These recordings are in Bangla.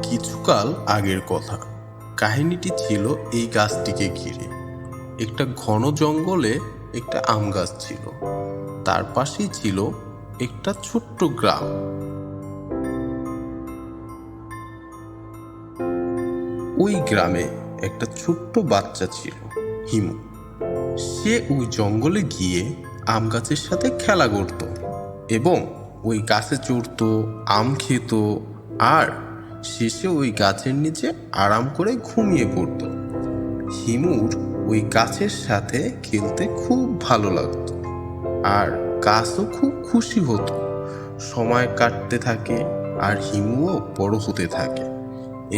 কিছুকাল আগের কথা। কাহিনীটি ছিল এই গাছটিকে ঘিরে। একটা ঘন জঙ্গলে একটা আম গাছ ছিল। তার পাশেই ছিল একটা ছোট্ট গ্রাম। ওই গ্রামে একটা ছোট্ট বাচ্চা ছিল, হিমু। সে ওই জঙ্গলে গিয়ে আম গাছের সাথে খেলা করত এবং ওই গাছে চড়তো, আম খেত, আর শেষে ওই গাছের নিচে আরাম করে ঘুমিয়ে পড়তো। হিমুর ওই গাছের সাথে খেলতে খুব ভালো লাগতো, আর গাছও খুব খুশি হতো। সময় কাটতে থাকে আর হিমুও বড় হতে থাকে।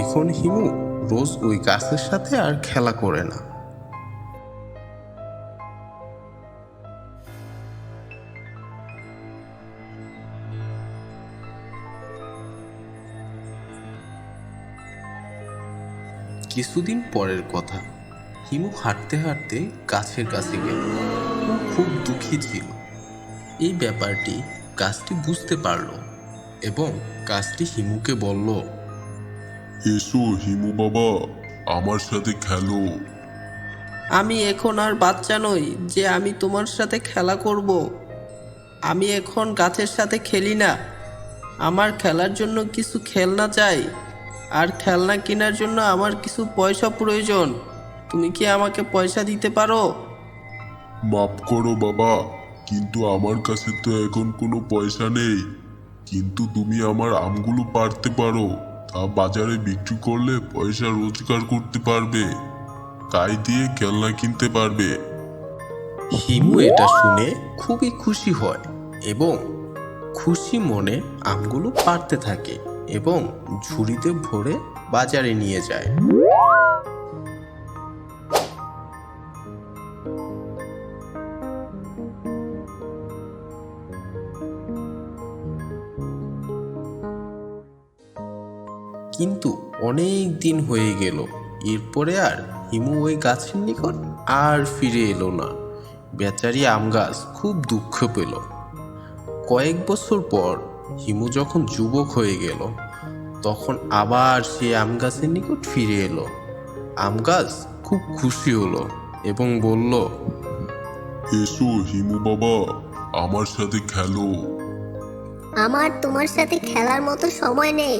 এখন হিমু রোজ ওই গাছের সাথে আর খেলা করে না। কিছুদিন পরের কথা। হিমু হাঁটতে হাঁটতে গাছের কাছে গেল। ও খুব দুঃখী ছিল। এই ব্যাপারটি গাছটি বুঝতে পারল এবং গাছটি হিমুকে বলল, এসো হিমু বাবা, আমার সাথে খেলো। আমি এখন আর বাচ্চা নই যে আমি তোমার সাথে খেলা করব। আমি এখন গাছের সাথে খেলি না। আমার খেলার জন্য কিছু খেলনা চাই, আর খেলনা কেনার জন্য আমার কিছু পয়সা প্রয়োজন। তুমি কি আমাকে পয়সা দিতে পারো? মাফ করো বাবা, কিন্তু আমার কাছে তো এখন কোনো পয়সা নেই। কিন্তু তুমি আমার আমগুলো পাড়তে পারো, তা বাজারে বিক্রি করলে পয়সা রোজগার করতে পারবে। তাই দিয়ে খেলনা কিনতে পারবে। হিমু এটা শুনে খুবই খুশি হয় এবং খুশি মনে আমগুলো পাড়তে থাকে এবং ঝুড়িতে ভরে বাজারে নিয়ে যায়। কিন্তু অনেক দিন হয়ে গেল। এরপরে আর হিমু ওই গাছের নিকট আর ফিরে এলো না। বেচারি আম গাছ খুব দুঃখ পেল। কয়েক বছর পর হিমু যখন যুবক হয়ে গেল, তখন আবার সে আম গাছের নিকট ফিরে এলো। আম গাছ খুব খুশি হলো এবং বলল, এসো হিমু বাবা, আমার সাথে খেলো। আমার তোমার সাথে খেলার মতো সময় নেই।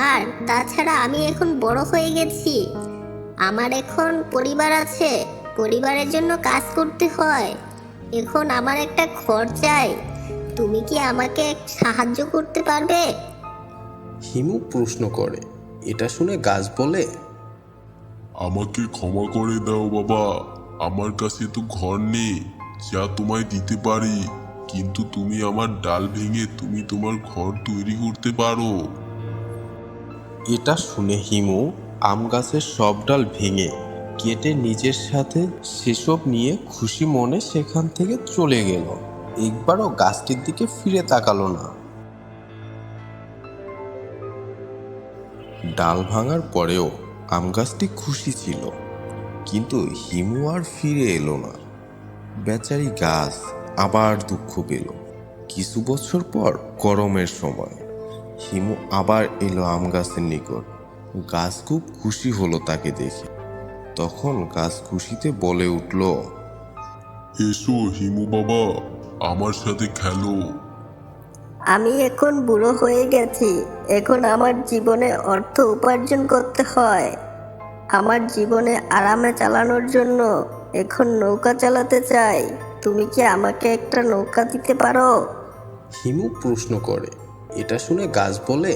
আর তাছাড়া আমি এখন বড় হয়ে গেছি। আমার এখন পরিবার আছে, পরিবারের জন্য কাজ করতে হয়। এখন আমার একটা ঘর চাই। তুমি কি আমাকে সাহায্য করতে পারবে? হিমু প্রশ্ন করে। এটা শুনে গাছ বলে, আমাকে ক্ষমা করে দাও বাবা, আমার কাছে তো ঘর নেই যা তোমায় দিতে পারি। কিন্তু তুমি আমার ডাল ভেঙে তুমি তোমার ঘর তৈরি করতে পারো। এটা শুনে হিমু আম গাছের সব ডাল ভেঙে কেটে নিজের সাথে সেসব নিয়ে খুশি মনে সেখান থেকে চলে গেল। একবারও গাছটির দিকে ফিরে তাকালো না। ডাল ভাঙার পরেও আম গাছটি খুশি ছিল, কিন্তু হিমু আর ফিরে এলো না। বেচারি গাছ আবার দুঃখ পেল। কিছু বছর পর গরমের সময় হিমু আবার এলো আম গাছের নিকট। গাছ খুব খুশি হলো তাকে দেখে। তখন গাছ খুশিতে বলে উঠল, এসো হিমু বাবা, আমার সাথে খেলো। আমি এখন বুড়ো হয়ে গেছি। এখন আমার জীবনে অর্থ উপার্জন করতে হয়। আমার জীবনে আরামে চালানোর জন্য এখন নৌকা চালাতে চাই। তুমি কি আমাকে একটা নৌকা দিতে পারো? হিমু প্রশ্ন করে। এটা শুনে গাছ বলে,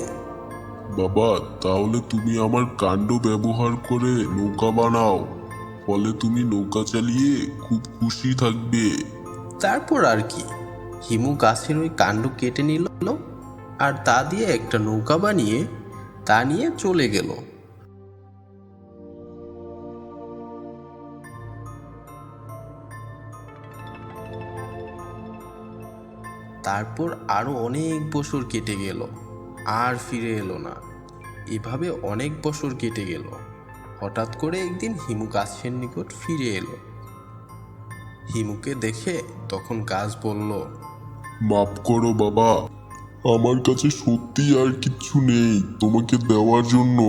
বাবা, তাহলে তুমি আমার কাণ্ড ব্যবহার করে নৌকা বানাও। ফলে তুমি নৌকা চালিয়ে খুব খুশি থাকবে। তারপর আর কি, হিমু গাছের ওই কাণ্ড কেটে নিল আর তা দিয়ে একটা নৌকা বানিয়ে তা নিয়ে চলে গেল। তারপর আরো অনেক বছর কেটে গেল, আর ফিরে এলো না। এভাবে অনেক বছর কেটে গেল। হঠাৎ করে একদিন হিমু গাছের নিকট ফিরে এলো। হিমুকে দেখে তখন গাছ বলল, মাফ করো বাবা, আমার কাছে সত্যি আর কিচ্ছু নেই তোমাকে দেওয়ার জন্য।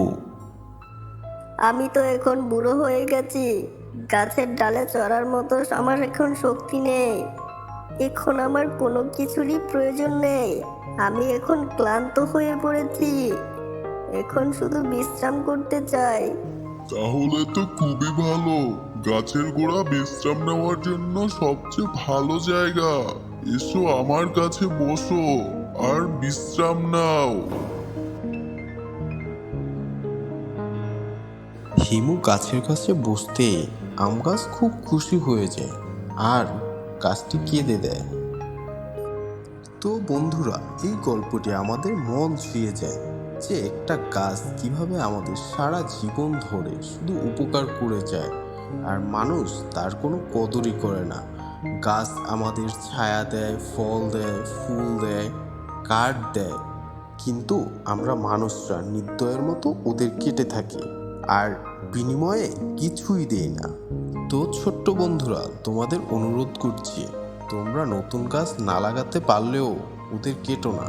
আমি তো এখন বুড়ো হয়ে গেছি, গাছের ডালে চড়ার মতো আমার এখন শক্তি নেই। এখন আমার কোনো কিছুরই প্রয়োজন নেই। আমি এখন ক্লান্ত হয়ে পড়েছি, এখন শুধু বিশ্রাম করতে চাই। তাহলে তো খুবই ভালো, গাছের গোড়া বিশ্রাম নেওয়ার জন্য সবচেয়ে ভালো জায়গা। এসো আমার কাছে বসো আর বিশ্রাম নাও। হিমু গাছের কাছে বসতে আম গাছ খুব খুশি হয়ে যায় আর গাছটি কেঁদে দেয়। তো বন্ধুরা, এই গল্পটি আমাদের মন ছুঁয়ে যায় যে একটা গাছ কিভাবে আমাদের সারা জীবন ধরে শুধু উপকার করে যায় আর মানুষ তার কোনো কদরই করে না। গাছ আমাদের ছায়া দেয়, ফল দেয়, ফুল দেয়, কাঠ দেয়, কিন্তু আমরা মানুষরা নির্দয়ের মতো ওদের কেটে থাকি আর বিনিময়ে কিছুই দেই না। তো ছোট্ট বন্ধুরা, তোমাদের অনুরোধ করছি, তোমরা নতুন গাছ না লাগাতে পারলেও ওদের কেটো না।